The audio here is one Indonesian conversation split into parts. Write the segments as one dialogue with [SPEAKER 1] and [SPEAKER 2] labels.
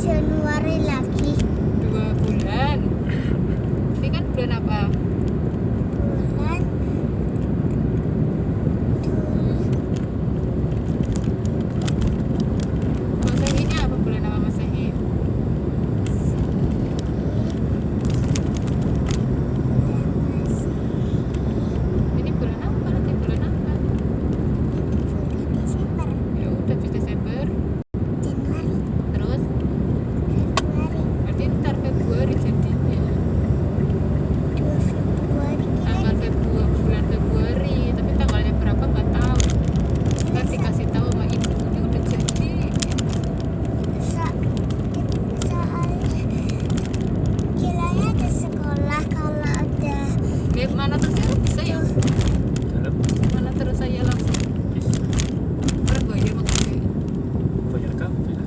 [SPEAKER 1] Januari lagi.
[SPEAKER 2] 2 bulan. Ini kan bulan apa?
[SPEAKER 1] Bulan
[SPEAKER 2] Masehinya apa? Bulan apa Masehi? Ini bulan apa? Nanti bulan apa?
[SPEAKER 1] Desember,
[SPEAKER 2] Ya udah habis Desember.
[SPEAKER 1] Januari,
[SPEAKER 2] Terus
[SPEAKER 1] Februari,
[SPEAKER 2] berarti ntar Februari jadinya.
[SPEAKER 1] 2 Februari
[SPEAKER 2] Tanggal Februari, bulan Februari, tapi tanggalnya berapa nggak tahu. Ntar dikasih tahu sama ibu ini udah jadi.
[SPEAKER 1] soalnya kiranya ada sekolah kalau ada
[SPEAKER 2] Mana terus ya bisa ya?
[SPEAKER 3] dalam
[SPEAKER 2] Mana terus saya langsung orang bayar maksudnya.
[SPEAKER 3] banyak kamu ya.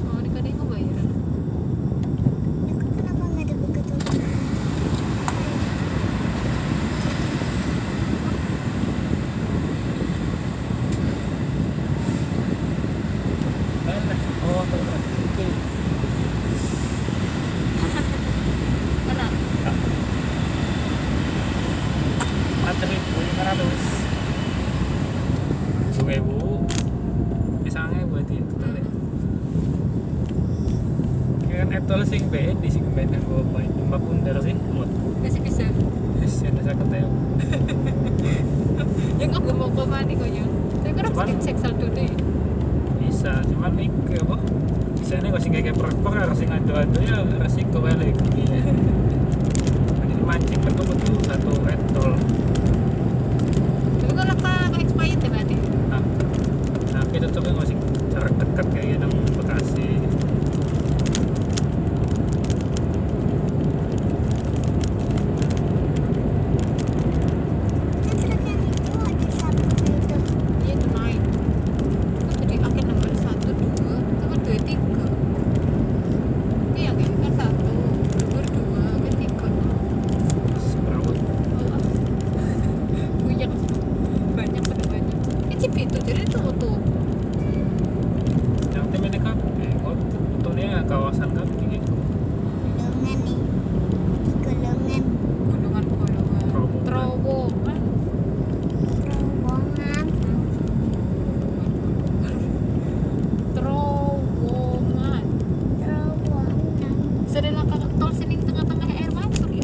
[SPEAKER 2] Oh ini kan ini mau bayaran.
[SPEAKER 1] aku kenapa nggak ada buku tulis?
[SPEAKER 3] Oh, oke.
[SPEAKER 2] Mana?
[SPEAKER 3] 4.500. 2.000. Misalnya buat itu kali. Kan etol sing BN di sing BN yang gue main cuma pun darah sih muat.
[SPEAKER 2] Masih bisa.
[SPEAKER 3] Yes, yang saya ketemu.
[SPEAKER 2] Ya nggak mau kemana kok ya? Saya kan harus
[SPEAKER 3] Cuman-
[SPEAKER 2] dicek saldo deh.
[SPEAKER 3] Bisa, cuman nih ke apa? Bisa nih kalau sing kayak per sing ado-ado ya resiko kali gini. Jadi mancing kan tuh betul satu etol.
[SPEAKER 2] Tapi kalau ke expired ya berarti.
[SPEAKER 3] Nah, kita tuh kan masih jarak dekat kayak yang Bekasi.
[SPEAKER 1] Kan truk yang itu ada satu itu.
[SPEAKER 2] Iya itu naik. Itu jadi akhir nomor 1, 2, nomor 2, 3. Iya kan 1, nomor 2, kan 3.
[SPEAKER 3] Seperawat.
[SPEAKER 2] Allah. Banyak banyak pada banyak. Ini Cibitu jadi tutup.
[SPEAKER 3] Yang tim ini kan, itu nih kawasan kan tinggi.
[SPEAKER 1] Golongan nih, di golongan
[SPEAKER 2] Golongan-golongan.
[SPEAKER 3] Terowongan.
[SPEAKER 2] Terowongan.
[SPEAKER 1] terowongan.
[SPEAKER 2] Terowongan.
[SPEAKER 1] Terowongan.
[SPEAKER 2] Sedang tol sini tengah-tengah air mancur ya.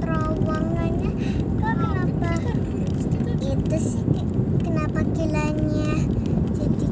[SPEAKER 1] Terowongannya kok kenapa itu sih kenapa kilanya jadi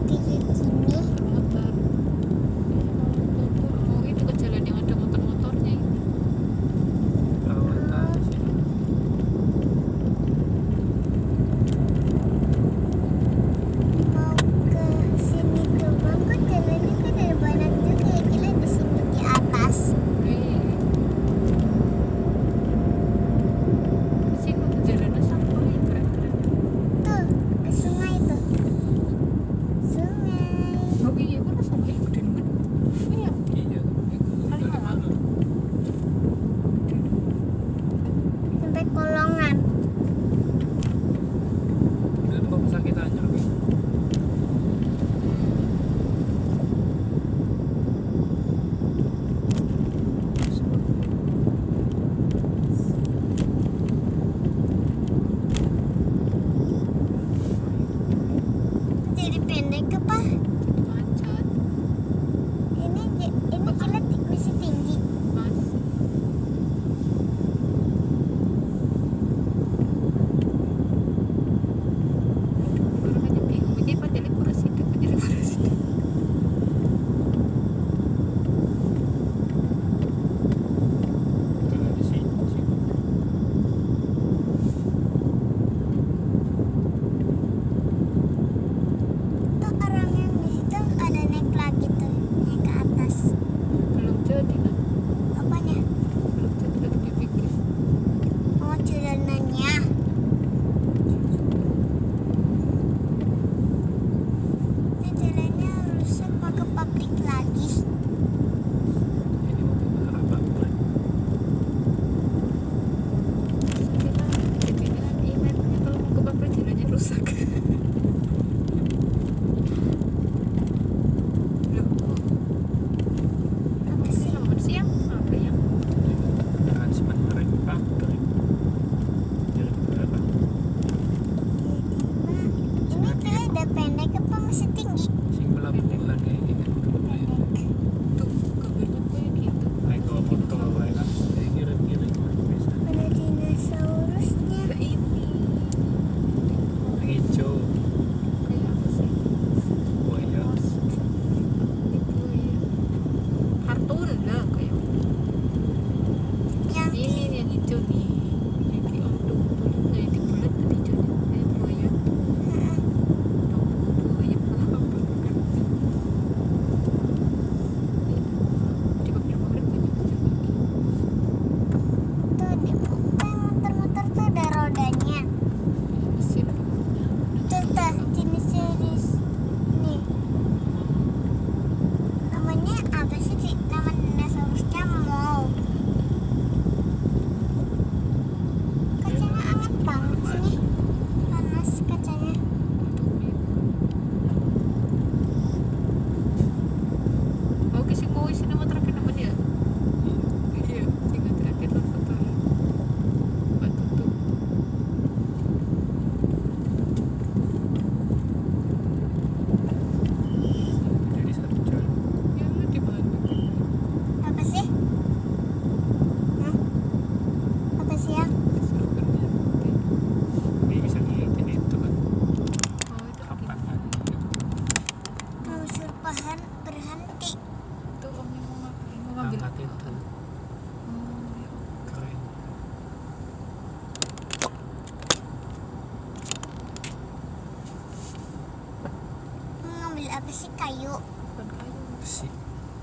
[SPEAKER 1] sih kayu,
[SPEAKER 2] bukan kayu.
[SPEAKER 3] Besi.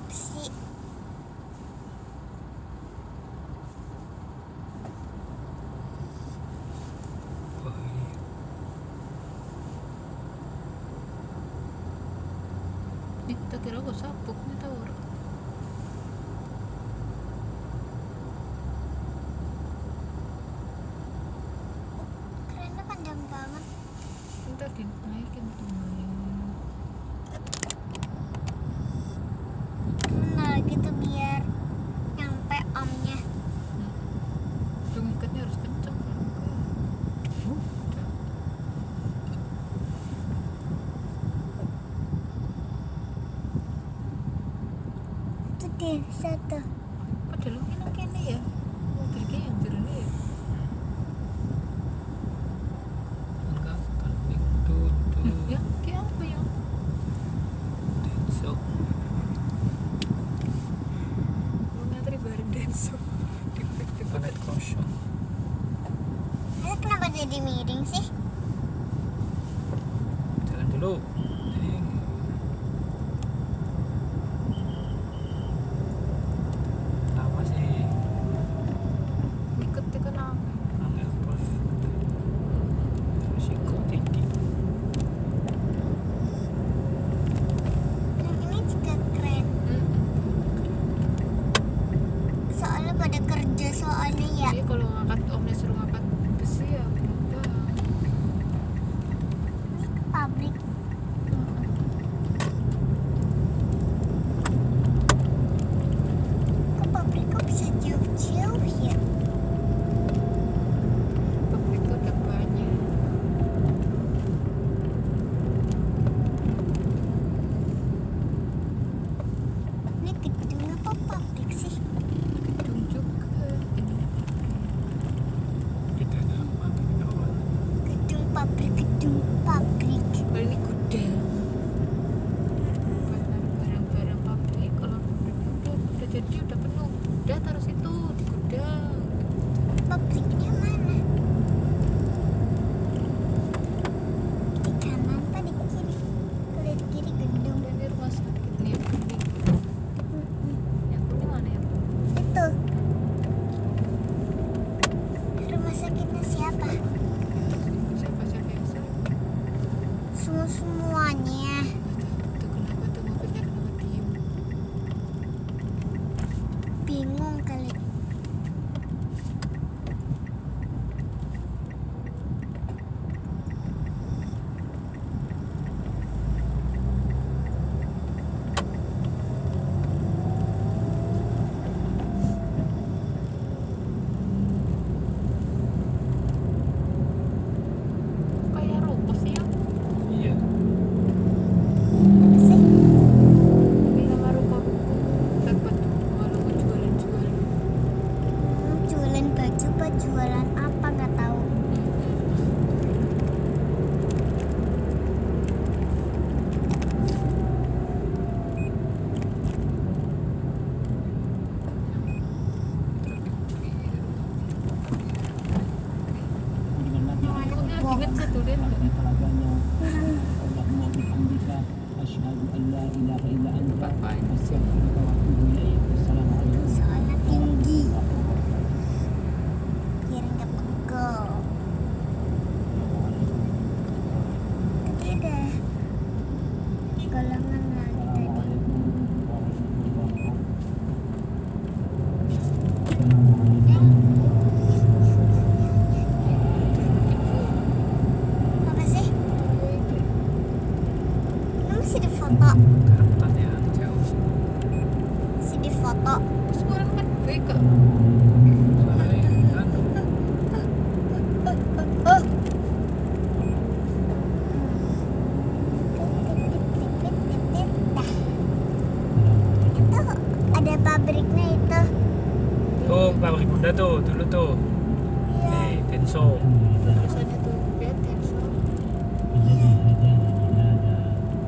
[SPEAKER 1] besi.
[SPEAKER 3] Oh iya.
[SPEAKER 2] Ini kita kira gue sapuk nih tau orang.
[SPEAKER 1] Kerennya panjang banget.
[SPEAKER 2] Ntar dinaikin tuh.
[SPEAKER 1] Nah gitu biar nyampe omnya.
[SPEAKER 2] Tuh ngikatnya harus kenceng kalau enggak.
[SPEAKER 1] Itu desa tuh.
[SPEAKER 2] Padahal mungkin kene ya. Mobil kayak yang jernih ya.
[SPEAKER 3] Enggak, kan itu
[SPEAKER 2] Ya, kayak apa ya?
[SPEAKER 3] Denso.
[SPEAKER 2] Mau ngantri bareng Denso.
[SPEAKER 3] Planet kosong.
[SPEAKER 1] Ini kenapa jadi miring sih?
[SPEAKER 3] Jalan dulu. Lama sih.
[SPEAKER 2] Ngikatnya kan aneh.
[SPEAKER 3] Angel bos. Risiko tinggi.
[SPEAKER 1] Yang ini juga keren. Soalnya pada kerja soalnya ya.
[SPEAKER 2] Jadi kalau ngangkat omnya suruh ngangkat besi ya gampang.
[SPEAKER 1] Ini ke pabrik. Ke pabrik kok bisa jauh-jauh ya?
[SPEAKER 2] Pabrik tuh udah banyak.
[SPEAKER 1] Ini gedung apa pabrik sih?
[SPEAKER 2] Gedung juga.
[SPEAKER 3] Kita ada apa?
[SPEAKER 1] Gedung pabrik, gedung pabrik.
[SPEAKER 2] Kalau ini gudang. Barang-barang pabrik. Kalau udah jadi udah penuh. Udah taruh situ di gudang.
[SPEAKER 1] Pabriknya mana? Di kanan apa di kiri? Kalau di kiri gedung.
[SPEAKER 2] Dan ini rumah sakit nih yang kuning. Yang kuning mana ya?
[SPEAKER 1] Itu. Rumah sakitnya siapa?
[SPEAKER 2] Siapa-siapa yang sakit?
[SPEAKER 1] Semuanya.
[SPEAKER 2] Tuh kenapa tuh mobilnya kenapa diem?
[SPEAKER 1] Bingung kali.
[SPEAKER 2] Kayak ruko sih ya.
[SPEAKER 3] Iya.
[SPEAKER 1] Apa sih?
[SPEAKER 2] Ini nama ruko-ruko. Dapat kalau mau jualan-jualan.
[SPEAKER 1] Jualan baju apa jualan apa nggak tahu.
[SPEAKER 2] Takutnya lagi ngecat tuh Den. Apa-apain sih?
[SPEAKER 1] Soalnya tinggi. Biar nggak pegel. Tadi ada golongan lagi tadi. Apa sih? Ini masih di foto.
[SPEAKER 3] Kelihatan ya jauh.
[SPEAKER 1] Masih di foto.
[SPEAKER 2] Terus orang kan baik kak.
[SPEAKER 3] Soalnya kan
[SPEAKER 1] Itu ada pabriknya itu.
[SPEAKER 3] tuh pabrik Bunda tuh dulu tuh.
[SPEAKER 1] Iya.
[SPEAKER 3] Nih Denso.
[SPEAKER 2] Tulisannya tuh lihat Denso.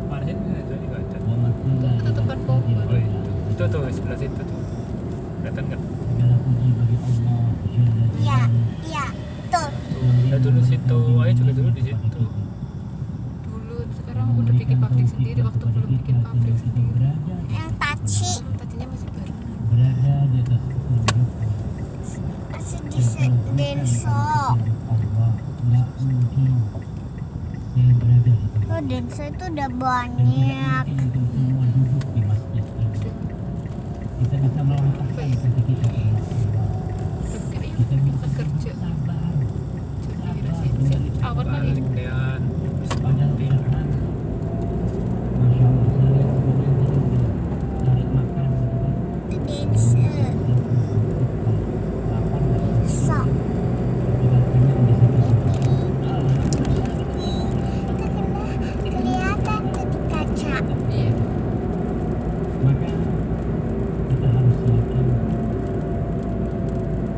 [SPEAKER 3] Mana sih Denso juga ada.
[SPEAKER 2] Itu ketutupan pohon.
[SPEAKER 3] Oh itu tuh sebelah situ tuh. Kelihatan nggak?
[SPEAKER 1] Iya, iya, tuh.
[SPEAKER 3] Tuh, udah dulu situ. Ayo juga dulu di situ.
[SPEAKER 2] Dulu sekarang sekarang udah bikin pabrik sendiri, waktu belum bikin pabrik sendiri.
[SPEAKER 1] Yang taci
[SPEAKER 2] Tadinya masih baru.
[SPEAKER 4] berada di atas petunjuk
[SPEAKER 1] masih di Denso.
[SPEAKER 4] Allah. Nggak mungkin saya berada di tempat
[SPEAKER 1] Oh, Denso itu udah banyak.
[SPEAKER 4] untuk semua duduk di masjid ini. Kita bisa melangkahkan kaki kita ke Allah.
[SPEAKER 2] Udah bikin
[SPEAKER 4] Kita
[SPEAKER 2] ini
[SPEAKER 4] bisa
[SPEAKER 2] kerja.
[SPEAKER 4] sabar
[SPEAKER 2] Jadi rasanya awan kali.
[SPEAKER 3] balik kayak
[SPEAKER 4] pada Tuhan. Masya Allah, saya lihat sebenarnya tadi udah cari makan gitu kan.
[SPEAKER 1] Itu Denso.
[SPEAKER 4] Lapar nggak?
[SPEAKER 1] So.
[SPEAKER 4] Udah kenyang di situ.
[SPEAKER 1] Itu kelihatan tuh di kaca.
[SPEAKER 2] Iya.
[SPEAKER 4] Maka kita harus yakin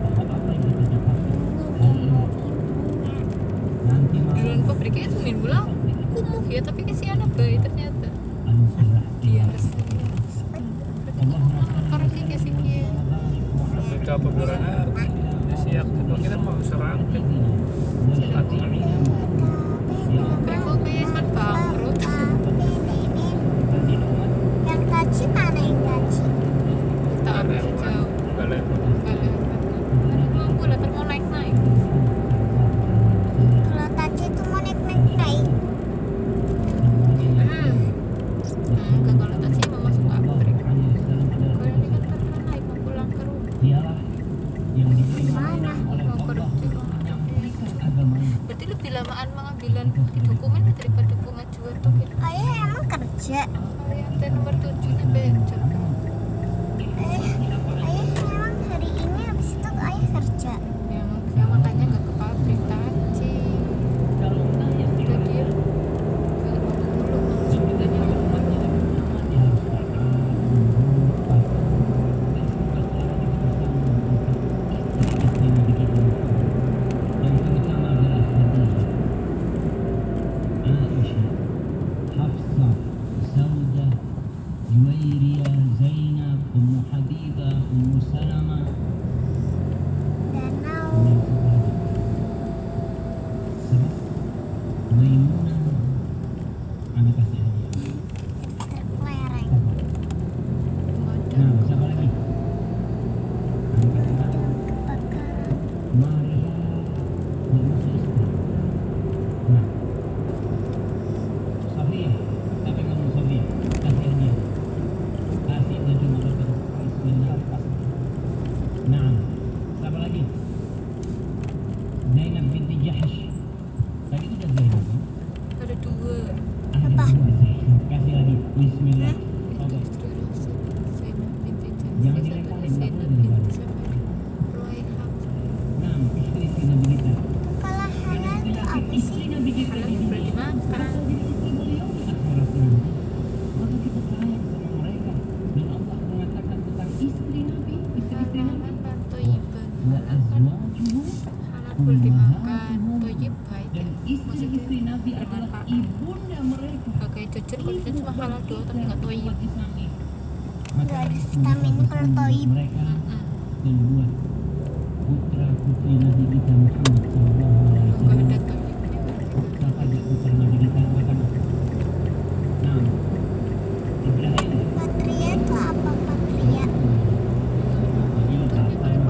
[SPEAKER 4] bahwa apa yang kita dapat hari ini nanti
[SPEAKER 2] Duluan
[SPEAKER 4] malam
[SPEAKER 2] pabriknya Semin bilang kumuh ya, tapi kesian baik ternyata.
[SPEAKER 4] anugerah
[SPEAKER 2] Dia
[SPEAKER 4] ilahi.
[SPEAKER 2] resmi.
[SPEAKER 4] Allah
[SPEAKER 2] Karena kayak sekian.
[SPEAKER 3] mereka pemerana siap itu kita mau serang hati
[SPEAKER 2] Mereka kayak sempat bangkrut.
[SPEAKER 1] Yang taci mana yang taci?
[SPEAKER 2] Tak bisa jauh.
[SPEAKER 3] balik
[SPEAKER 2] Balik. Mampu lah, mau naik-naik.
[SPEAKER 1] Kalau taci itu mau naik.
[SPEAKER 2] Enggak, kalau taksi mau masuk pabrik. Kalau ini kan karena naik mau pulang ke rumah.
[SPEAKER 4] Dialah yang diberi
[SPEAKER 1] Mana?
[SPEAKER 4] oleh
[SPEAKER 2] Mau
[SPEAKER 4] Allah
[SPEAKER 2] kerja.
[SPEAKER 4] untuk menyampaikan agamanya.
[SPEAKER 2] Berarti lebih lamaan pengambilan dokumen daripada pengajuan tuh gitu.
[SPEAKER 1] Ayah emang kerja.
[SPEAKER 2] Kalau yang T nomor 7-nya becek.
[SPEAKER 1] Ayah emang hari ini habis itu ayah kerja.
[SPEAKER 2] Yang makanya nggak ke pabrik taksi.
[SPEAKER 4] Kalau tanya
[SPEAKER 2] Udah dia
[SPEAKER 1] Danau
[SPEAKER 4] Anak kasih hadiah.
[SPEAKER 1] terkelereng.
[SPEAKER 4] Nah, siapa lagi? Anak kasih hadiah.
[SPEAKER 1] Kebakaran.
[SPEAKER 4] Maria dan Musa istri. Nah, Sofia, tapi kamu Sofia, kasih hadiah. Kasih baju motor ke Bismillah. Nah, siapa lagi? Zainab binti Jahash. Tadi itu udah Zainab kan?
[SPEAKER 2] ada dua.
[SPEAKER 4] Ada
[SPEAKER 1] Apa?
[SPEAKER 4] dua Zainab. Kasih lagi. Bismillah.
[SPEAKER 2] Itu
[SPEAKER 4] Oke.
[SPEAKER 2] istri Rasul Zainab binti
[SPEAKER 4] Jangan
[SPEAKER 2] Jahsy,
[SPEAKER 4] direngkalin,
[SPEAKER 2] satunya
[SPEAKER 4] nggak
[SPEAKER 2] Zainab
[SPEAKER 4] boleh
[SPEAKER 2] binti
[SPEAKER 4] dibalas.
[SPEAKER 2] siapa? Ruwaihah.
[SPEAKER 4] Nah, istri Nabi kita.
[SPEAKER 1] Kalau halal itu apa sih?
[SPEAKER 4] Istri Nabi kita
[SPEAKER 2] Halal
[SPEAKER 4] ini.
[SPEAKER 2] boleh dimakan.
[SPEAKER 4] Beliau di akhirat nanti, maka kita sayang sama mereka. Dan Allah mengatakan tentang istri Nabi, istri-istri Nabi.
[SPEAKER 2] Halalan dan toyiban.
[SPEAKER 4] Wa azwajuhu
[SPEAKER 2] Halal boleh dimakan. Toyib baik ya.
[SPEAKER 4] dan
[SPEAKER 2] Maksudnya
[SPEAKER 4] istri-istri Nabi adalah
[SPEAKER 2] bermanfaat.
[SPEAKER 4] ibunda mereka.
[SPEAKER 2] Gak kayak jajan, kalau jajan cuma halal doang tapi nggak toyib.
[SPEAKER 1] Nggak ada vitamin kalau toyib.
[SPEAKER 4] Mereka dan buat putra putri Nabi kita Muhammad Sallallahu Alaihi
[SPEAKER 2] Gak
[SPEAKER 4] Wasallam.
[SPEAKER 2] ada toyibnya.
[SPEAKER 4] Siapa dia putra Nabi kita? Makan. Nah, Ibrahim.
[SPEAKER 1] Patria itu apa patria?
[SPEAKER 4] Ini apa yang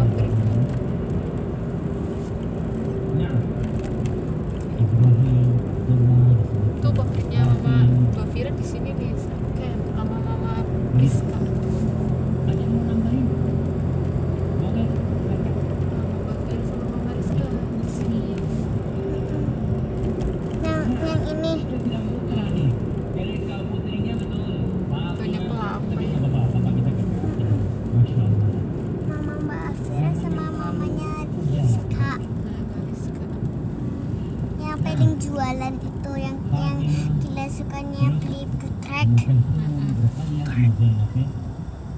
[SPEAKER 4] Nah, Ibrahim Allah
[SPEAKER 2] Tuh pabriknya mama Bafira di sini nih, kayak sama mama Rizka.
[SPEAKER 4] ada yang mau nambahin? Oke,
[SPEAKER 2] Mama Bafira sama mama Rizka di sini.
[SPEAKER 1] Yang ini
[SPEAKER 4] kita bilang putra nih. Jadi kalau putrinya betul.
[SPEAKER 2] Banyak pelapa
[SPEAKER 4] Tapi
[SPEAKER 2] ya.
[SPEAKER 4] nggak apa-apa, apa kita kerja. Masya Allah.
[SPEAKER 1] mama Mbak Afira sama mamanya Rizka.
[SPEAKER 2] Nah, Mbak Rizka.
[SPEAKER 1] Yang paling jualan itu yang gila sukanya beli putrek.
[SPEAKER 4] Bukan bertanya sama Zainab ya.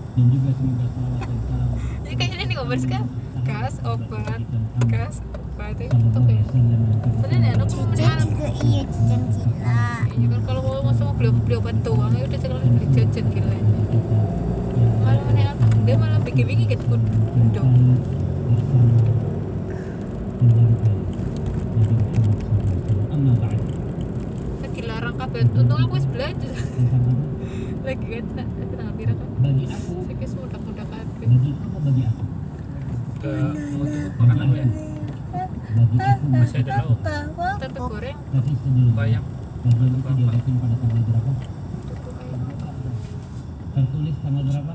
[SPEAKER 4] Dan juga semoga salawat dan salam.
[SPEAKER 2] Jadi kayaknya nih Mbak Rizka, kas obat, kas obat itu
[SPEAKER 4] Sallallahu
[SPEAKER 2] tuh kayak.
[SPEAKER 4] alaihi wasallam.
[SPEAKER 2] Sebenarnya anak mau
[SPEAKER 1] Jajan juga iya jajan gila.
[SPEAKER 2] Iya kan kalau mau masa mau beli obat doang ya udah sekarang beli jajan gila. Malah mana anak dia malah bikin gitu pun dong. Lagi larang kabeh. Untung aku wis belajar. Lagi kan tanggal pira kan.
[SPEAKER 4] Bagi aku,
[SPEAKER 2] Saya kira mudah-mudah kabeh.
[SPEAKER 4] bagi apa bagi aku?
[SPEAKER 3] Ke untuk makanan ya.
[SPEAKER 4] Bagi aku
[SPEAKER 3] Masih ada lauk.
[SPEAKER 2] Tempe goreng.
[SPEAKER 4] tapi sebelum
[SPEAKER 3] Bayam.
[SPEAKER 4] bagian itu diadakan pada tanggal berapa?
[SPEAKER 2] Cukup ayam.
[SPEAKER 4] Tertulis tanggal berapa?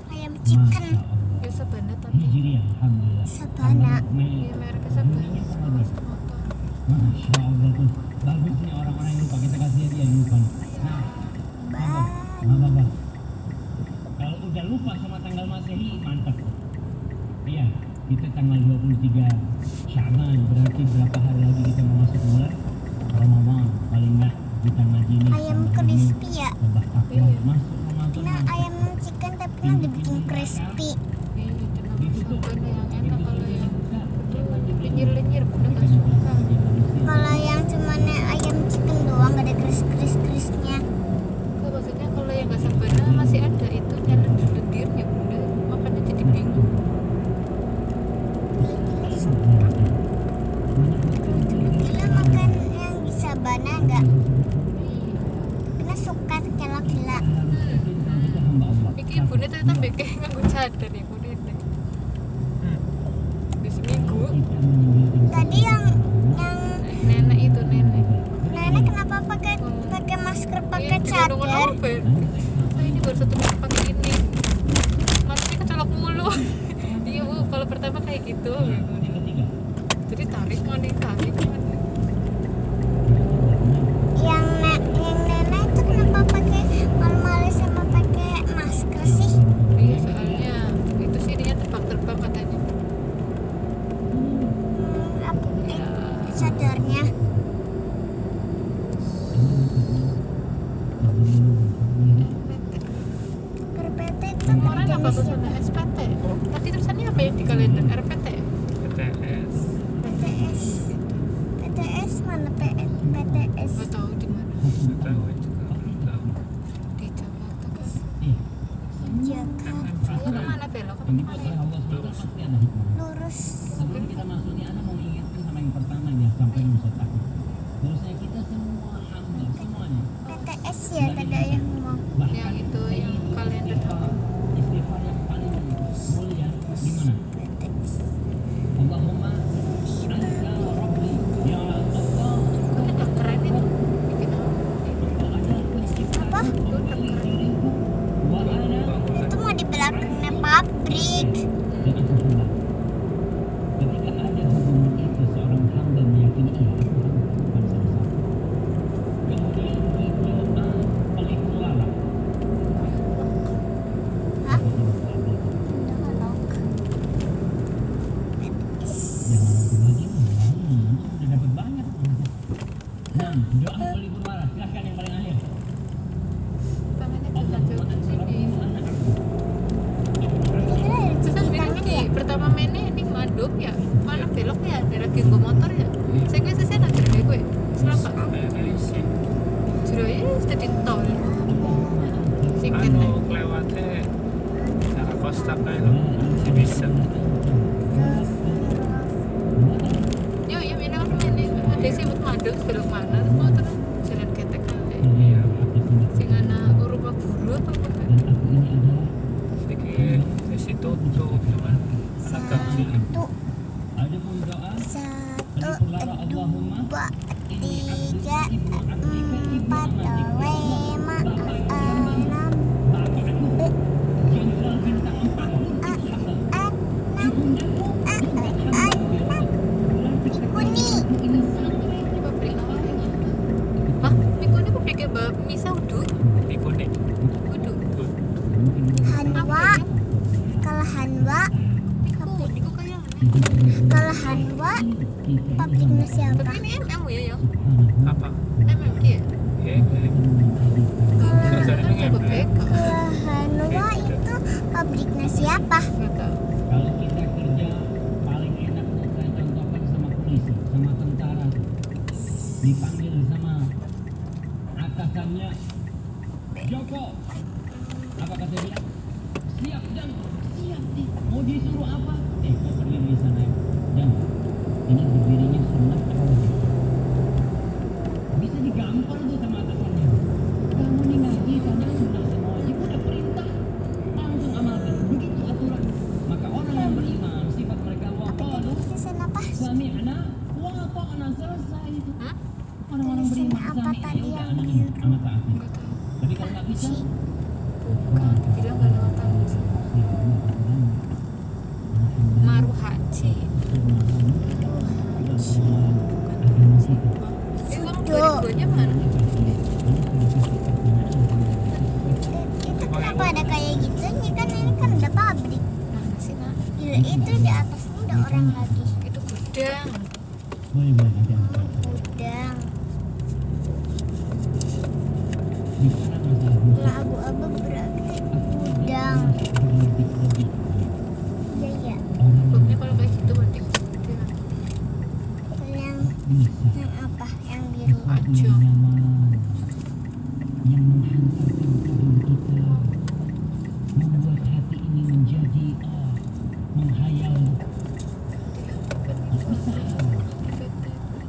[SPEAKER 1] Ayam chicken.
[SPEAKER 4] Masya Allah.
[SPEAKER 2] Ya sebenarnya tapi
[SPEAKER 4] Hijriah, alhamdulillah.
[SPEAKER 1] Sabana.
[SPEAKER 4] Mei.
[SPEAKER 2] ya mereknya sebenarnya
[SPEAKER 4] Tanggal berapa?
[SPEAKER 2] motor.
[SPEAKER 4] Masya Allah tuh. Bagus nih orang-orang yang lupa, kita kasih dia yang lupa. Nah,
[SPEAKER 1] Ban.
[SPEAKER 4] apa? Kalau udah lupa sama tanggal Masehi, mantap. Iya, kita tanggal 23 Syaban, berarti berapa hari lagi kita mau masuk bulan Ramadan. Paling enggak kita ngaji ini
[SPEAKER 1] Ayam
[SPEAKER 4] tambah ini,
[SPEAKER 1] crispy ya.
[SPEAKER 4] tambah takwa,
[SPEAKER 2] Iya.
[SPEAKER 4] masuk Ramadan.
[SPEAKER 1] Nah,
[SPEAKER 4] mantap.
[SPEAKER 1] ayam chicken tapi kan dibikin crispy.
[SPEAKER 2] Iya, cuma
[SPEAKER 4] Ditutup.
[SPEAKER 2] sabana yang enak kalau yang
[SPEAKER 4] Enggak,
[SPEAKER 2] lenyir-lenyir bunda nggak suka.
[SPEAKER 1] Kalau yang cuma ayam chicken doang gak ada kris-kris-krisnya.
[SPEAKER 2] Nggak, maksudnya kalau yang nggak sabana masih ada itu lendirnya bunda, makanya jadi bingung.
[SPEAKER 1] Gila makan yang di sabana enggak?
[SPEAKER 2] Iya.
[SPEAKER 1] Karena suka kalau gila.
[SPEAKER 2] Iki ibune ternyata beke nganggo cadar ya bunda ini. Di seminggu
[SPEAKER 1] Tadi yang
[SPEAKER 2] nenek itu nenek.
[SPEAKER 1] nenek kenapa pakai masker pakai cadar?
[SPEAKER 2] Saya ini baru 1 minggu pakai ini. Masih kecolok mulu. Iya bu, kalau pertama kayak gitu. Jadi tarik mau ditarik.
[SPEAKER 1] Yang nenek itu kenapa pakai malu-malu sama pakai masker sih?
[SPEAKER 2] Iya soalnya itu sih dia terbang-terbang katanya.
[SPEAKER 1] Cadarnya. RPT itu
[SPEAKER 2] Orang apa
[SPEAKER 1] jenis
[SPEAKER 2] tulisannya SPT? Tadi tulisannya apa ya di kalender? RPT?
[SPEAKER 3] PTS.
[SPEAKER 1] PTS. PTS mana PTS?
[SPEAKER 2] Gak tahu di mana.
[SPEAKER 3] Nggak tahu juga. Belum tahu.
[SPEAKER 2] Di Jakarta kan.
[SPEAKER 1] Jakarta.
[SPEAKER 2] Saya kemana belok? Apa
[SPEAKER 4] Ini
[SPEAKER 2] kemana
[SPEAKER 4] buat
[SPEAKER 2] ya?
[SPEAKER 4] Allah pasti ada hikmah.
[SPEAKER 1] Lurus.
[SPEAKER 4] Sebelum kita masuk ini, Anda mau ingatkan sama yang pertama ya, sampai Ustaz aku. Terusnya kita semua hamba, semuanya.
[SPEAKER 1] PTS ya tadi yang ngomong.
[SPEAKER 4] Bahkan
[SPEAKER 2] Yang itu, yang kalender.
[SPEAKER 4] istighfar yang paling mulia di mana?
[SPEAKER 1] PTS.
[SPEAKER 4] Allahumma anta rabbi, ya Allah.
[SPEAKER 2] Udah keren itu. Bikin apa?
[SPEAKER 4] Engkau adalah pencipta
[SPEAKER 1] Apa?
[SPEAKER 4] diriku, wa ana
[SPEAKER 1] Itu mau di belakangnya pabrik.
[SPEAKER 4] dan aku sunnah. Ketika ada hubungan itu, seorang hamba meyakini iya, aku bukan salah. Kemudian berdoa paling melarang.
[SPEAKER 1] Hah? PTS.
[SPEAKER 4] Jangan aku lagi, udah dapat banyak. Nah, doa paling berwarna, silahkan yang paling akhir.
[SPEAKER 2] Tangannya
[SPEAKER 4] Allahumma
[SPEAKER 2] jauh-jauh
[SPEAKER 4] anta
[SPEAKER 2] sini.
[SPEAKER 4] rabbi wa ana abdu.
[SPEAKER 1] Kira
[SPEAKER 2] Terus kan
[SPEAKER 1] tangan
[SPEAKER 2] bilang
[SPEAKER 1] ya?
[SPEAKER 2] pertama mainnya ini madop ya, mana belok ya, ada lagi gue motor ya. Saya kira saya nak jadi gue, selapa.
[SPEAKER 3] Kayaknya sih.
[SPEAKER 2] Jadi ya jadi tol. Sikat
[SPEAKER 3] Anu
[SPEAKER 2] deh.
[SPEAKER 3] kelewatnya cara kostak kan masih bisa.
[SPEAKER 2] Yo yo ini kan ini ada sih buat madop belok mana, mau terus jalan ketek kali.
[SPEAKER 3] Iya.
[SPEAKER 2] Sing ana rumah bulu apa apa?
[SPEAKER 4] Dan aku ini adalah
[SPEAKER 3] Sedikit sisi tutup cuman agak sih.
[SPEAKER 1] Satu,
[SPEAKER 4] ada pun doa
[SPEAKER 1] satu, dua, tiga, empat, lima, enam,
[SPEAKER 4] jenderal bintang 4
[SPEAKER 1] Ikuni.
[SPEAKER 2] Ini pabrik apa ya? Hah? Minggu ini pabriknya Mbak Misa uduk?
[SPEAKER 3] Ikuti.
[SPEAKER 2] Uduk.
[SPEAKER 1] Hanwa. Kalau Hanwa,
[SPEAKER 2] Iku kayak
[SPEAKER 1] kalau Hanwa, pabriknya siapa?
[SPEAKER 2] tapi ini MM ya yang
[SPEAKER 3] Apa?
[SPEAKER 2] MMG ya?
[SPEAKER 3] Ya.
[SPEAKER 1] Kalau
[SPEAKER 3] Dasarnya
[SPEAKER 2] Kan
[SPEAKER 3] nggak
[SPEAKER 2] BK.
[SPEAKER 1] kalau Hanwa itu pabriknya siapa?
[SPEAKER 2] Gak tau.
[SPEAKER 4] kalau kita kerja paling enak tuh saya contohkan sama polisi, sama tentara tuh. Dipanggil sama atasannya Joko, apa kata dia? Siap dan siap nih. Mau disuruh apa? Kau berdiri di sana. Dan ini berdirinya sunnah. Bisa digampar tuh selesai itu.
[SPEAKER 2] Hah?
[SPEAKER 4] Orang-orang
[SPEAKER 1] Tulisan
[SPEAKER 4] beriman
[SPEAKER 1] apa
[SPEAKER 4] sama
[SPEAKER 1] tadi
[SPEAKER 4] ya udah
[SPEAKER 1] yang
[SPEAKER 4] anak
[SPEAKER 1] biru?
[SPEAKER 4] anak taati.
[SPEAKER 2] Nggak tahu.
[SPEAKER 4] Tapi kalau nggak bisa,
[SPEAKER 2] Bukan, bilang nggak lewat tangga sih. Maru Haji. Uang 2000-nya mana?
[SPEAKER 1] Itu kenapa ada kayak gitu? Ini kan udah pabrik.
[SPEAKER 2] Mana sih, Nak?
[SPEAKER 1] Itu di atasnya ada orang lagi.
[SPEAKER 2] Itu gudang.
[SPEAKER 4] Boleh nanti anak.
[SPEAKER 1] Gudang.
[SPEAKER 4] Di sana masalahnya.
[SPEAKER 1] Kalau abu-abu berarti gudang.
[SPEAKER 4] Berlebih-lebih.
[SPEAKER 1] Iya iya.
[SPEAKER 4] Orang
[SPEAKER 2] Pokoknya kalau kayak gitu berarti gudang.
[SPEAKER 1] Kalau yang
[SPEAKER 4] bisa
[SPEAKER 1] apa? Yang biru.
[SPEAKER 4] sesuatu
[SPEAKER 2] Aja.
[SPEAKER 4] yang nyaman, yang menghantarkan tubuh kita, membuat hati ini menjadi menghayal.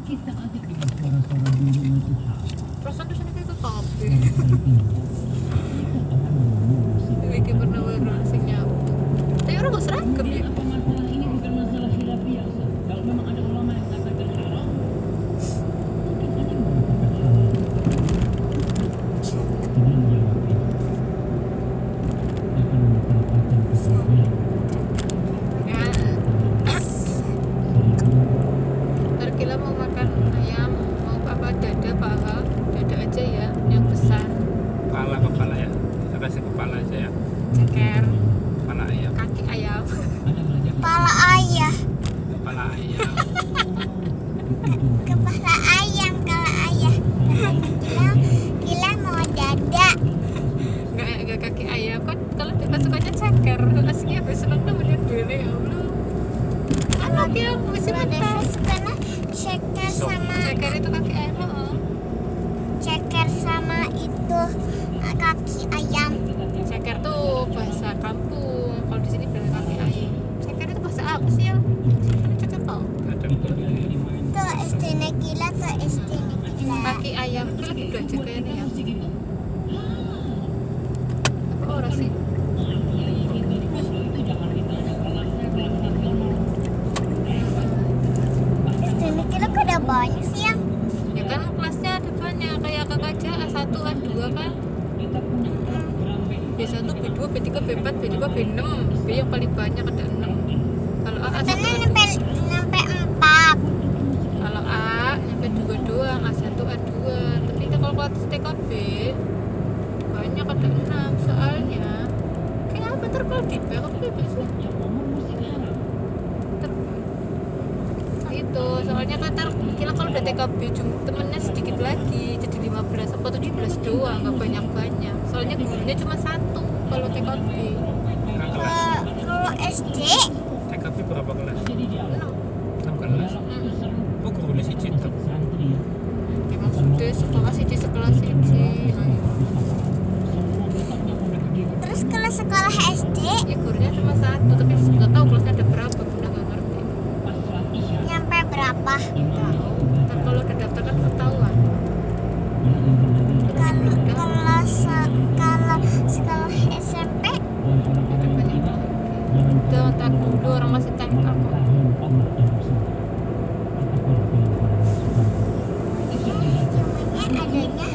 [SPEAKER 4] Kita ajak dengan suara-suara burung itu
[SPEAKER 2] Perasaan tuh sana kayak ke kafe.
[SPEAKER 4] orang ngomong musik.
[SPEAKER 2] Kayak pernah baru sing nyapu. Tapi orang gak seragam ya.
[SPEAKER 4] Kemudian apa masalah ini bukan masalah khilafiyah, Ustaz. Kalau memang ada ulama yang katakan haram, mungkin ada yang mengatakan halal. Dengan jawab ini akan mendapatkan kebahagiaan.
[SPEAKER 2] Ya,
[SPEAKER 4] Seribu
[SPEAKER 2] ntar kita mau makan ayam, mau apa dada paha, dada aja ya, yang besar.
[SPEAKER 3] Kepala ya. Kita kasih kepala aja ya.
[SPEAKER 2] Ceker,
[SPEAKER 3] Kepala ayam.
[SPEAKER 2] kaki ayam.
[SPEAKER 4] ada belajar
[SPEAKER 1] Kepala ayah.
[SPEAKER 3] Kepala ayam.
[SPEAKER 1] Kepala ayam kalau ayah. Gila mau dada.
[SPEAKER 2] Enggak kaki ayam kan kalau kita sukanya ceker. Aslinya besok udah bener dulu ya Allah. Anak ya, masih
[SPEAKER 1] Kalau
[SPEAKER 2] mentah.
[SPEAKER 1] Deva sukanya ceker sama
[SPEAKER 2] Ceker itu kaki ayam loh.
[SPEAKER 1] ceker sama itu kaki ayam.
[SPEAKER 2] Ceker tuh bahasa kampung. Kalau di sini bilang kaki ayam. Ceker itu bahasa apa sih ya? Ceker tau.
[SPEAKER 3] Ada
[SPEAKER 1] Tuh SD Gila tuh SD Gila.
[SPEAKER 2] Kaki ayam itu lagi belajar kayaknya ya. Apa orang sih?
[SPEAKER 1] SD Gila kok ada banyak sih yang
[SPEAKER 2] Ya kan kelasnya ada banyak kayak kakak aja A1, A2 kan. B1, B2, B3, B4, B5, B6. B yang paling banyak ada 6. Kalau A A1,
[SPEAKER 1] katanya
[SPEAKER 2] A2.
[SPEAKER 1] nyampe 4.
[SPEAKER 2] Kalau A nyampe 2 doang, A1, A2. Tapi kita kalau kelas TKB banyak ada 6 soalnya. Kayak apa ntar kalau di TKB besok itu soalnya kan ntar kira kalau udah TKB temennya sedikit lagi jadi 15 atau 17 doang, nggak banyak-banyak soalnya gurunya cuma 1 kalau TKB.
[SPEAKER 1] Kalau SD
[SPEAKER 3] TKP berapa kelas? 6 kelas.
[SPEAKER 2] Hmm.
[SPEAKER 3] Oh, gurunya si Cinta.
[SPEAKER 2] Emang sudah sekolah sih di sekolah sih.
[SPEAKER 1] terus kalau sekolah SD
[SPEAKER 2] Ya gurunya cuma 1 tapi nggak tahu kelasnya ada berapa, udah nggak ngerti.
[SPEAKER 1] nyampe berapa?
[SPEAKER 2] Tahu. Ntar kalau udah daftar kan ketahuan.
[SPEAKER 1] Kalau sekolah SMP
[SPEAKER 2] Ada banyak lagi. Udah ntar dulu orang masih TK kok.
[SPEAKER 1] cumanya adanya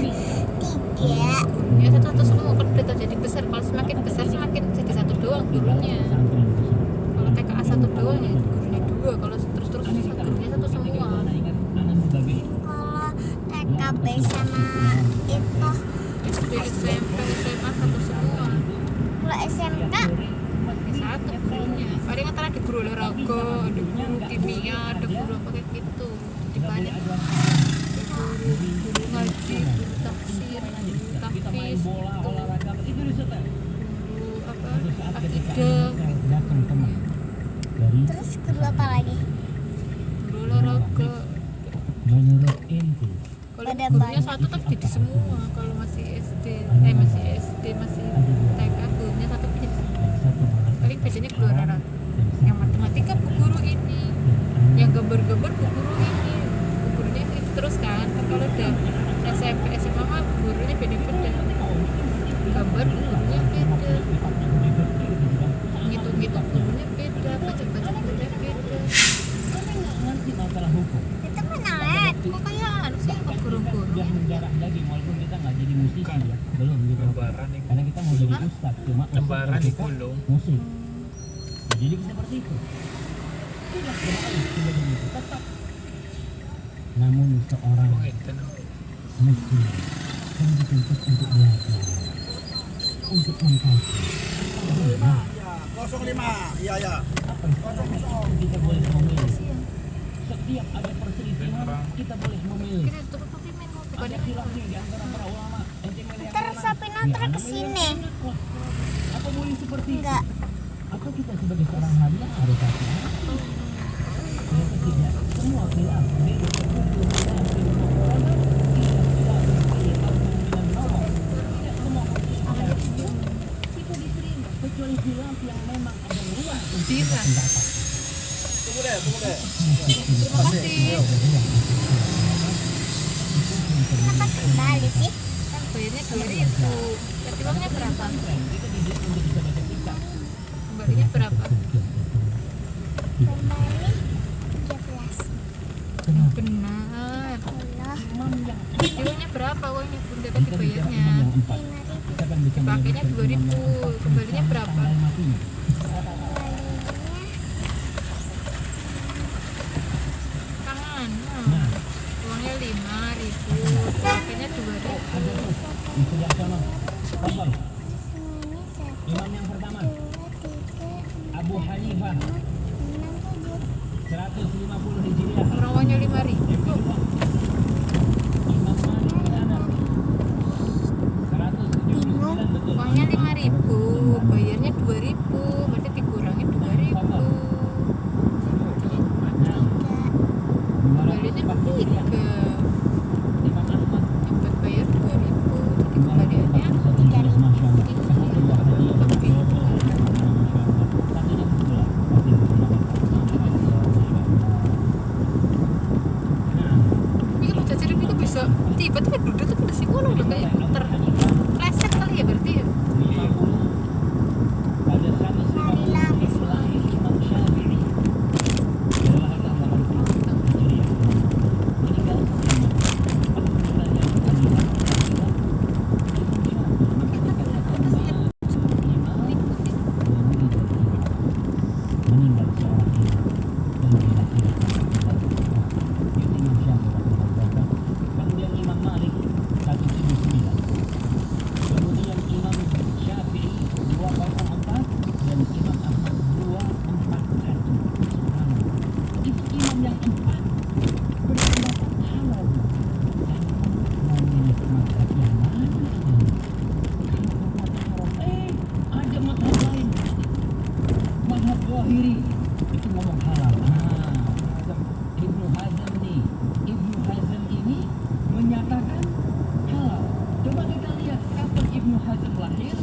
[SPEAKER 1] 3.
[SPEAKER 2] Ya satu-satu semua kan udah jadi besar. Kalau semakin besar semakin jadi 1 doang gurunya. Kalau TK A1 doang ya gurunya 2. Kalau terus-terus gurunya 1 semua.
[SPEAKER 1] Kalau TKB sama itu
[SPEAKER 2] SD, SMP, SMA 1 semua.
[SPEAKER 1] kalau SMK
[SPEAKER 2] Ya 1 gurunya. Paling antara ada guru olahraga, ada guru kimia, ada guru apa kayak gitu. Jadi banyak. Ada guru ngaji, guru tafsir, guru tahfiz, guru apa akidah,
[SPEAKER 1] terus guru apa lagi?
[SPEAKER 2] guru olahraga.
[SPEAKER 4] Menurut inti
[SPEAKER 2] Kalau
[SPEAKER 1] Ada
[SPEAKER 2] gurunya
[SPEAKER 1] banyak.
[SPEAKER 2] 1 tapi jadi semua. Kalau masih SD, masih SD, masih TK gurunya 1 tapi jadi semua. Paling biasanya guru olahraga. Yang matematika bu guru ini, yang gambar-gambar bu guru ini, bu gurunya itu terus kan. Kalau udah SMP, SMA mah gurunya beda-beda. Gambar bu gurunya beda, ngitung-ngitung gurunya beda, baca-baca gurunya beda.
[SPEAKER 4] ngerti masalah hukum.
[SPEAKER 1] Itu kan namanya
[SPEAKER 4] Itu darah daging walaupun kita nggak jadi musisi
[SPEAKER 3] Bukan.
[SPEAKER 4] ya, belum gitu.
[SPEAKER 3] Lembaran nih.
[SPEAKER 4] Karena kita mau jadi ustadz, cuma ustadz
[SPEAKER 3] Lembaran
[SPEAKER 4] yang
[SPEAKER 3] di
[SPEAKER 4] suka
[SPEAKER 3] gulung.
[SPEAKER 4] musik. Nah, jadi seperti itu. Tidak beralih sebagai itu tetap. Namun seorang
[SPEAKER 3] Oh, itu no.
[SPEAKER 4] muslim kan dituntut untuk belajar, untuk mengkaji.
[SPEAKER 5] 05, iya ya.
[SPEAKER 4] Apa yang kita boleh memilih?
[SPEAKER 2] Kasihan.
[SPEAKER 4] Setiap ada perselisihan kita boleh memilih.
[SPEAKER 2] Kita tutup tapi main mau
[SPEAKER 4] Ada khilaf nih di antara para ulama. Ente milih yang
[SPEAKER 1] Ntar
[SPEAKER 4] mana?
[SPEAKER 1] sapi
[SPEAKER 4] Ya,
[SPEAKER 1] nonton
[SPEAKER 4] anak
[SPEAKER 1] kesini.
[SPEAKER 4] milih yang mana? Apa boleh seperti itu?
[SPEAKER 1] Enggak.
[SPEAKER 4] Apa kita sebagai seorang hamba harus hati-hati? Yang ketiga, semua khilaf beda berkumpul khilaf di rumah orang. Tidak khilaf di dengan bawah. Tidak semua khilaf itu kita diterima kecuali khilaf yang memang ada ruang untuk
[SPEAKER 2] Bisa.
[SPEAKER 4] pendapat.
[SPEAKER 5] Tunggu deh, tunggu deh.
[SPEAKER 2] Terima kasih.
[SPEAKER 1] Kenapa kembali sih?
[SPEAKER 2] Kan bayarnya 2.000. Tapi uangnya berapa? Kembalinya berapa?
[SPEAKER 1] Kembali 13.
[SPEAKER 2] Benar.
[SPEAKER 1] Allah.
[SPEAKER 2] Jadi uangnya berapa uangnya bunda tadi bayarnya?
[SPEAKER 1] 5.000.
[SPEAKER 2] Pakainya 2.000. Kembalinya berapa?
[SPEAKER 1] Kembalinya
[SPEAKER 2] Tangan. Uangnya 5.000. Pakainya 2.000.
[SPEAKER 4] Di sebelah sana. Tolong.
[SPEAKER 1] ini 1,
[SPEAKER 4] Imam yang pertama
[SPEAKER 1] 2, 3,
[SPEAKER 4] Abu Hanifah
[SPEAKER 1] 6, 7.
[SPEAKER 4] 150 Hijriah.
[SPEAKER 2] Orang uangnya 5.000.
[SPEAKER 4] Yang kedua Imam Malik bin Anas 179 betul.
[SPEAKER 2] Uangnya 5.000. Bayarnya 2.000. Berarti dikurangi 2.000.
[SPEAKER 4] Nah, 240
[SPEAKER 2] Kembalinya 3.
[SPEAKER 4] Imam Ahmad
[SPEAKER 2] Yang buat bayar 2.000. Jadi kembaliannya
[SPEAKER 4] 241 Masya Allah. Satu hadiah
[SPEAKER 2] lebih.
[SPEAKER 4] Masya Allah. Satunya pula pasti Nah,
[SPEAKER 2] Ini kan baca cerita itu bisa tiba-tiba duduk tuh udah psikolog udah kayak terpleset kali ya berarti ya.
[SPEAKER 4] 50 pada 150 lahir Imam Syafi'i adalah agama Hijriah. Meninggal meninggal seorang imam dan dilahirkan itu Imam Syafi'i. Kemudian Imam Malik 179. Kemudian Imam Syafi'i 204 dan Imam Ahmad 241. Subhanallah. Itu imam yang empat berpendapat halal. Dan mau milih mazhab yang mana? Kalau berkata haram, ada mazhab lain. Mazhab Zahiri itu ngomong halal. Ibnu Hazm nih, Ibnu Hazm ini menyatakan halal. Coba kita lihat kapan Ibnu Hazm lahir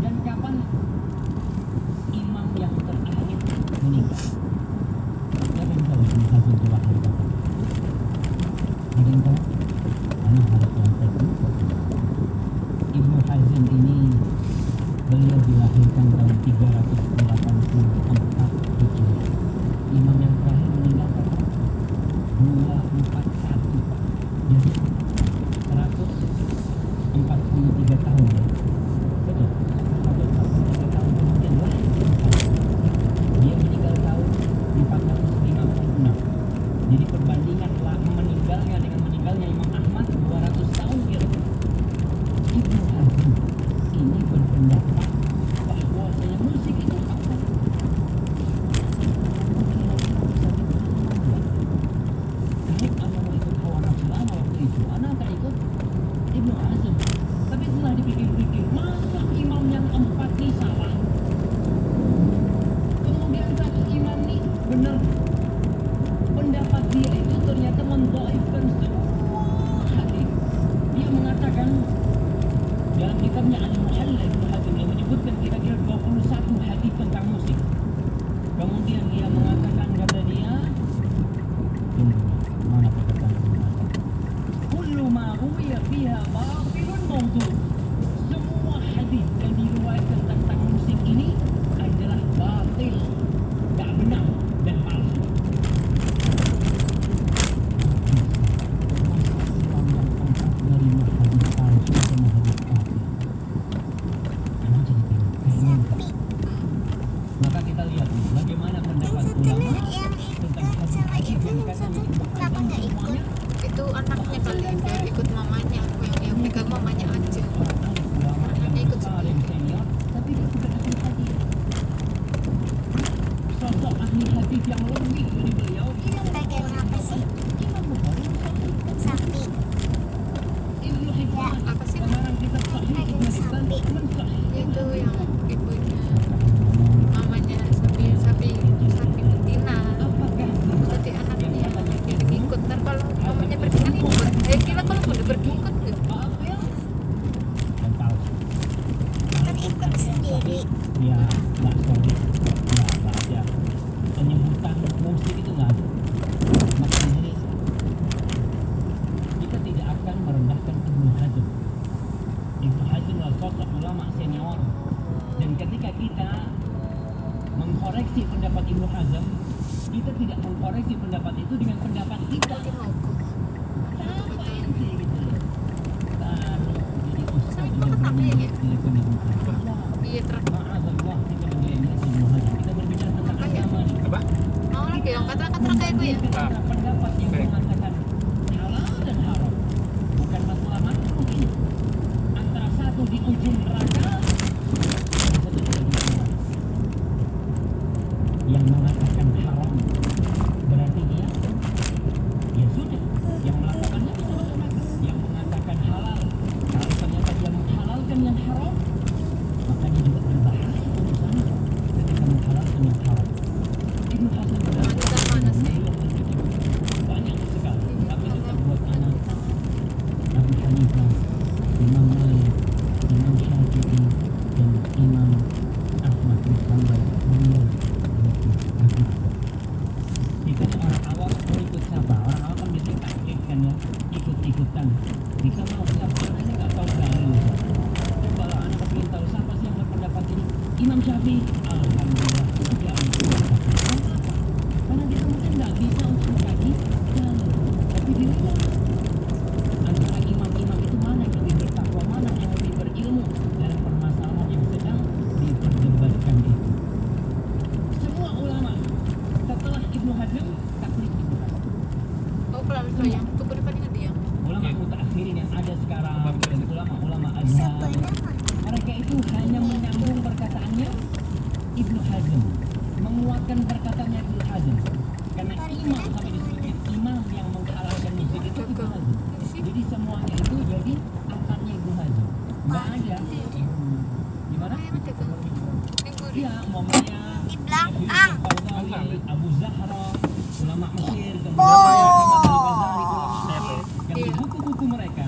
[SPEAKER 4] dan kapan imam yang terakhir meninggal. Siapa yang tahu Ibnu Hazm itu lahir kapan? Ada yang tahu? Anak harap yang tahu. Ibnu Hazm ini beliau dilahirkan tahun 384 Hijriah. Imam yang terakhir meninggal kapan? 241. Jadi 143 tahun ya. Betul. 143 tahun kemudian lahir Ibnu Hazm. Dia meninggal tahun 456. Jadi perbandingan meninggalnya dengan meninggalnya Imam Ahmad 200 tahun kira-kira. Ibnu Hazm ini berpendapat bahwasanya musik itu apa? Kalau ada mau ikut hawa nafsu lama waktu itu,
[SPEAKER 2] biar ikut mamanya, yang pegang mamanya aja. Anaknya ikut sendiri.
[SPEAKER 4] senior, tapi dia sudah ahli hadis. Sosok ahli hadis yang lebih dari beliau
[SPEAKER 1] Pegang apa sih?
[SPEAKER 4] Imam Bukhari.
[SPEAKER 1] Sapi.
[SPEAKER 4] Ibnu Hibban.
[SPEAKER 2] Apa sih?
[SPEAKER 4] Pengarang kitab Sahih
[SPEAKER 1] Pegang
[SPEAKER 4] Ibnu Hibban
[SPEAKER 1] sapi.
[SPEAKER 4] mensahih.
[SPEAKER 2] Itu yang ibunya mamanya sapi betina.
[SPEAKER 4] Apakah
[SPEAKER 2] Berarti anaknya dia ikut. Ntar kalau mamanya pergi kan ikut. Gila kalau udah pergi ikut nggak?
[SPEAKER 4] Batil dan palsu?
[SPEAKER 1] Kan ikut sendiri.
[SPEAKER 4] Ya, nggak solid, nggak ada penyebutan musik itu nggak ada. Makanya ini kita tidak akan merendahkan Ibnu Hazm. Ibnu Hazm adalah sosok ulama senior, dan ketika kita mengkoreksi pendapat Ibnu Hazm, kita tidak mengkoreksi pendapat itu dengan pendapat kita.
[SPEAKER 2] Berarti mogok.
[SPEAKER 4] Apa ente gitu loh. Taruh jadi ustaz
[SPEAKER 2] Tapi
[SPEAKER 4] juga
[SPEAKER 2] kok kenapa ya,
[SPEAKER 4] berani
[SPEAKER 2] Gek?
[SPEAKER 4] telepon Ibnu Hazm.
[SPEAKER 2] Iya terus.
[SPEAKER 4] Ma'azallah, kita mengelak Ibnu Hazm. Kita berbicara tentang
[SPEAKER 2] Apa ya?
[SPEAKER 4] agama nih.
[SPEAKER 3] Apa?
[SPEAKER 2] Mau lagi dong kata-kata kayak gue ya.
[SPEAKER 4] Pendapat yang
[SPEAKER 3] Baik.
[SPEAKER 4] mengatakan halal dan haram bukan masalah makruh ini. Antara satu di ujung neraka dan satu di ujung neraka. Yang mengatakan haram berarti dia ya sudah, yang melakukannya bisa masuk neraka. Yang mengatakan halal, kalau ternyata dia menghalalkan yang haram, maka dia juga berbahaya urusannya ketika menghalalkan yang haram. Ibnu Hazm
[SPEAKER 2] Lanjutan mana sih?
[SPEAKER 4] banyak sekali, tapi tetap buat anak Abu Hanifah, Imam Malik, Imam Syafi'i, dan Imam Ahmad bin Hanbal beliau kita nih orang awam mau ikut siapa? Orang awam kan biasanya taklik kan ya, ikut-ikutan. Kita mau siapa? Ini nggak tahu dalil. Coba lah anak ingin tahu siapa sih yang berpendapat ini? Imam Syafi'i. Alhamdulillah. Ya ampun. Kenapa? Karena kita mungkin nggak bisa untuk mengkaji dalil, tapi dilihat antara imam-imam itu mana yang lebih bertakwa, mana yang lebih berilmu dalam permasalahan yang sedang diperdebatkan itu. Semua ulama setelah Ibnu Hazm taklid Ibnu Hazm.
[SPEAKER 2] Oh pelan yang tuh ke depan ingat dia.
[SPEAKER 4] Ulama
[SPEAKER 3] Iya.
[SPEAKER 4] mutaakhirin yang ada sekarang dan ulama-ulama azhar, mereka itu hanya menyambung perkataannya Ibnu Hazm, menguatkan perkataannya Ibnu Hazm. Karena imam sampai disebutkan imam yang menghalalkan musik itu Ibnu Hazm. Jadi semuanya itu jadi angkatnya Ibnu Hazm. Nggak ada. Gimana?
[SPEAKER 2] Ayam ada kan? Minggu
[SPEAKER 4] Iya, momennya
[SPEAKER 1] Di belakang.
[SPEAKER 4] Abu Zahra, ulama Mesir, kemudian
[SPEAKER 1] Oh.
[SPEAKER 4] Al-Ghazali, ulama Mesir. Yang di
[SPEAKER 2] Iya.
[SPEAKER 4] buku-buku mereka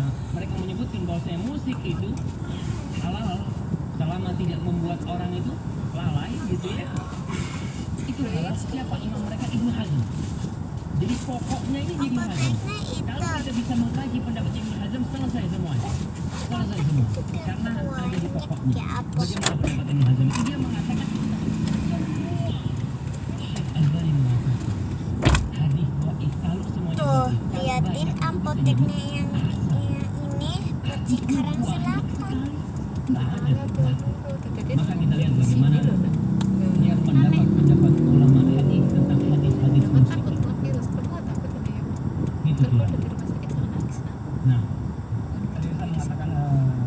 [SPEAKER 4] menyebutkan bahwasanya musik itu halal selama tidak membuat orang itu lalai gitu ya. Itu adalah siapa imam mereka Ibnu Hazm. Jadi pokoknya ini Ibnu Hazm. Kalau kita bisa mengkaji pendapat Ibnu Hazm, selesai semuanya. Selesai semua. Karena ada di pokoknya. Bagaimana pendapat Ibnu Hazm? Dia mengatakan semua. Syekh Al-Albani mengatakan hadis dhaif kalau semuanya
[SPEAKER 1] Tuh,
[SPEAKER 4] dhaif, kalau
[SPEAKER 1] liatin
[SPEAKER 4] banyak itu
[SPEAKER 1] apoteknya
[SPEAKER 4] bisa
[SPEAKER 1] yang
[SPEAKER 4] jadi
[SPEAKER 1] ini buat Cikarang Selatan.
[SPEAKER 4] nggak ada.
[SPEAKER 2] Jadi
[SPEAKER 4] Maka kita lihat bagaimana dia
[SPEAKER 2] Aneh.
[SPEAKER 4] pendapat ulama hadis tentang hadis-hadis
[SPEAKER 2] Jangan
[SPEAKER 4] musik.
[SPEAKER 2] takut kena virus. Kamu nggak takut ini ya?
[SPEAKER 4] Gitu
[SPEAKER 2] Ntar
[SPEAKER 4] dia.
[SPEAKER 2] kalau udah di rumah sakit jangan nangis.
[SPEAKER 4] Nah,
[SPEAKER 5] Tadi Ustaz mengatakan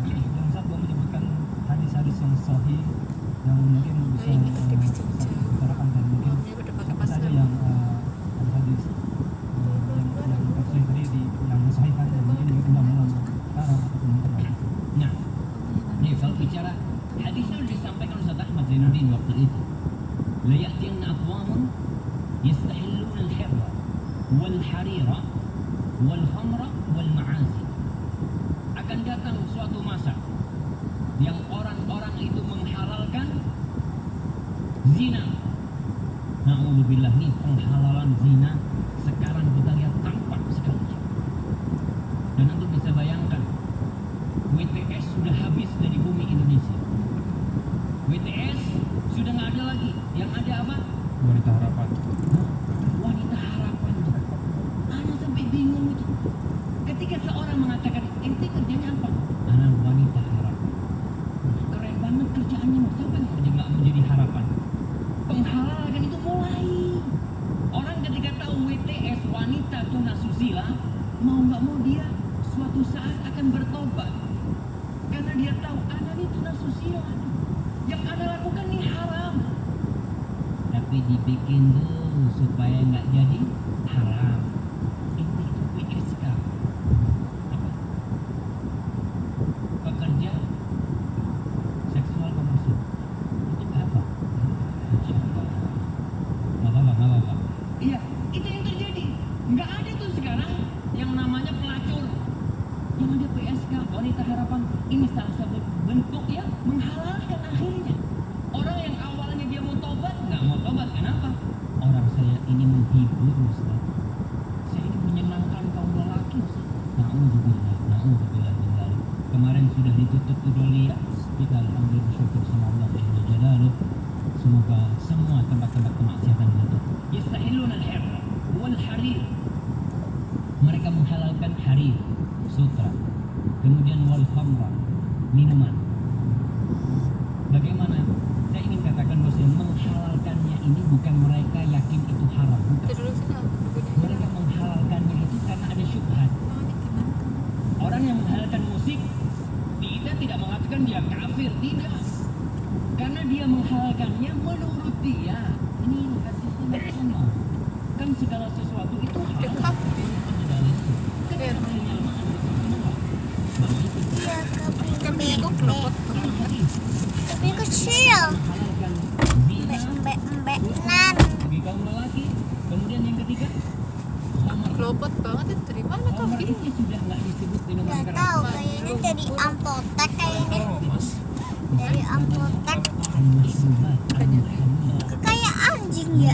[SPEAKER 5] yang Ustaz belum menyebutkan hadis-hadis yang sahih yang mungkin bisa
[SPEAKER 2] Ini tadi
[SPEAKER 5] bisa
[SPEAKER 2] bisa
[SPEAKER 5] dibicarakan dan mungkin
[SPEAKER 2] Mamanya udah pakai
[SPEAKER 5] apa
[SPEAKER 2] pasar.
[SPEAKER 5] saja yang hadis yang sahih tadi yang mensahihkan dan mungkin juga ulama-ulama sekarang ataupun mungkin lain.
[SPEAKER 4] nah, nih kalau bicara hadisnya sudah disampaikan Ustaz Ahmad Zainuddin waktu itu. La ya'tiyanna aqwamun yastahilluna al-hirra wal harira wal khamra wal ma'asi. Akan datang suatu masa yang orang-orang itu menghalalkan zina. Na'udzubillah, nih penghalalan zina sekarang kita lihat tampak sekali. Dan untuk bisa bayangkan, WTS sudah habis dari bumi Indonesia. WTS sudah nggak ada lagi. Yang ada apa?
[SPEAKER 3] Wanita harapan.
[SPEAKER 4] Hah? Wanita harapan. Ana sampai bingung itu. Ketika seorang mengatakan, ente kerjanya apa? Ana wanita harapan. Keren banget kerjaannya. Siapa yang kerja nggak menjadi harapan? Penghalalkan itu mulai. Orang ketika tahu WTS wanita tunasusila, mau nggak mau dia suatu saat akan bertobat karena dia tahu anak itu nasusila, yang anak lakukan ini haram, tapi dibikin dulu supaya nggak jadi haram. Ini itu PSK, apa? Pekerja seksual komersil. Itu apa? Masya Allah. Nggak apa-apa. Iya, itu yang terjadi. Nggak ada tuh sekarang yang namanya pelacur, yang ada PSK, wanita harapan. Ini salah satu bentuk ya menghalalkan akhirnya. Orang yang awalnya dia mau tobat, nggak mau tobat. Kenapa? Orang saya ini menghibur, Ustaz. Saya ini menyenangkan kaum lelaki, Ustaz. Na'udzubillah. Kemarin sudah ditutup Udolia. Kita alhamdulillah bersyukur sama Allah Jalla Jalaluh. Semoga semua tempat-tempat kemaksiatan ditutup. Yastahilluna al-hirra wal harir. Mereka menghalalkan harir, sutra. Kemudian wal khamra, minuman. Bagaimana? Saya ingin katakan bahwa yang menghalalkannya ini bukan mereka yakin itu haram, bukan.
[SPEAKER 2] Duduk sini lah, duduknya.
[SPEAKER 4] Mereka menghalalkannya itu karena ada syubhat.
[SPEAKER 2] Namanya gimana?
[SPEAKER 4] Orang yang menghalalkan musik, kita tidak mengatakan dia kafir, tidak. Karena dia menghalalkannya menurut dia. Ini kasusnya sama. Kan segala sesuatu itu
[SPEAKER 2] Dekap.
[SPEAKER 4] halal.
[SPEAKER 2] Iya.
[SPEAKER 1] Iya,
[SPEAKER 2] Kami itu kelopot.
[SPEAKER 1] tapi kecil.
[SPEAKER 4] Menghalalkan zina
[SPEAKER 1] Embek-embekan.
[SPEAKER 4] bagi kaum lelaki. Kemudian yang ketiga, khamar.
[SPEAKER 2] Kelopot banget itu dari mana
[SPEAKER 4] Khamar
[SPEAKER 2] kaki?
[SPEAKER 4] ini sudah nggak disebut minuman
[SPEAKER 1] Gak
[SPEAKER 4] keras.
[SPEAKER 1] tahu, kayaknya dari apotek kayaknya. Dari apotek.
[SPEAKER 4] Al-mashrubat, al-muhammal.
[SPEAKER 1] Kayak anjing ya.